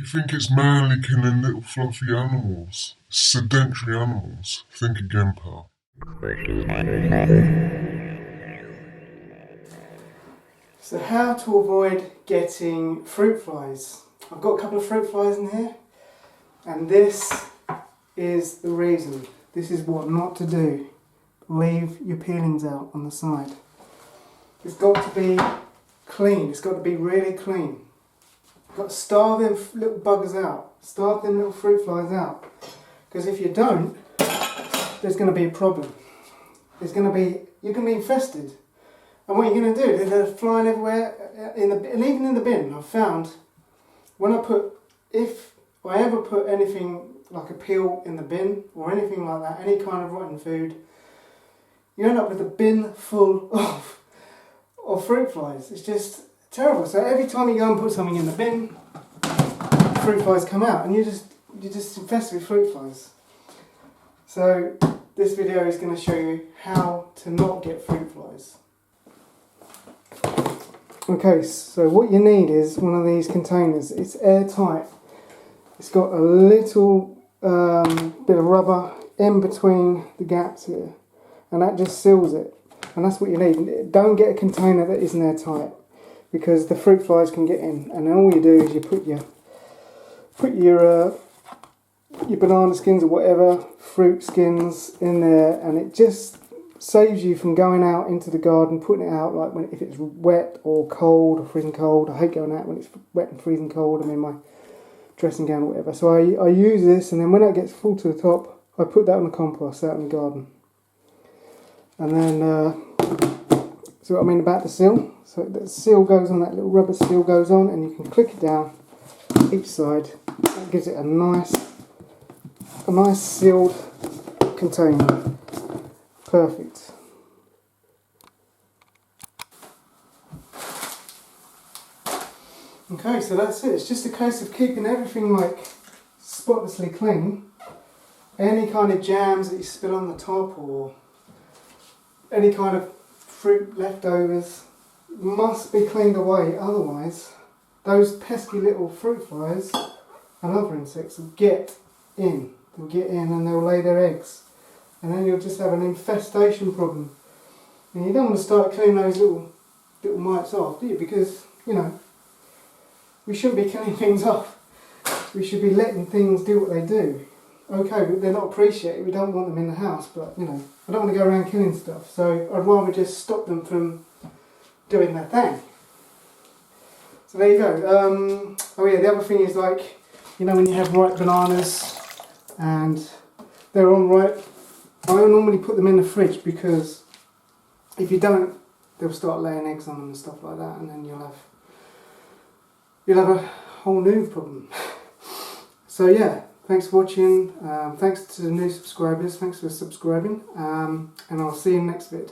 you think it's manly killing little fluffy animals, sedentary animals, think again, pal. So how to avoid getting fruit flies. I've got a couple of fruit flies in here, and this is the reason. This is what not to do. Leave your peelings out on the side. It's got to be clean, it's got to be really clean. You've got to starve them little buggers out, starve them little fruit flies out. Because if you don't, there's going to be a problem. You're going to be infested. And what you're going to do, they're flying everywhere, and even in the bin. I've found, if I ever put anything like a peel in the bin, or anything like that, any kind of rotten food, you end up with a bin full of fruit flies. It's just terrible. So every time you go and put something in the bin, fruit flies come out, and you're just infested with fruit flies. So this video is going to show you how to not get fruit flies. Okay, so what you need is one of these containers. It's airtight. It's got a little bit of rubber in between the gaps here, and that just seals it. And that's what you need. Don't get a container that isn't airtight, because the fruit flies can get in. And then all you do is you put your banana skins or whatever fruit skins in there, and it just saves you from going out into the garden, putting it out like if it's wet or cold or freezing cold. I hate going out when it's wet and freezing cold. I'm in my dressing gown or whatever. So I use this, and then when it gets full to the top, I put that on the compost out in the garden. And then, so what I mean about the seal. So the seal goes on, that little rubber seal goes on, and you can click it down each side. That gives it a nice sealed container. Perfect. Okay, so that's it. It's just a case of keeping everything like spotlessly clean. Any kind of jams that you spill on the top, or any kind of fruit leftovers, must be cleaned away. Otherwise, those pesky little fruit flies and other insects will get in. They'll get in and they'll lay their eggs. And then you'll just have an infestation problem. And you don't want to start cleaning those little mites off, do you? Because, we shouldn't be killing things off. We should be letting things do what they do. Okay, but they're not appreciated. We don't want them in the house, but, I don't want to go around killing stuff. So I'd rather just stop them from doing their thing. So there you go. Oh yeah, the other thing is like, when you have ripe bananas and they're unripe, I normally put them in the fridge, because if you don't, they'll start laying eggs on them and stuff like that, and then you'll have a whole new problem. So yeah, thanks for watching. Thanks to the new subscribers. Thanks for subscribing, and I'll see you in the next vid.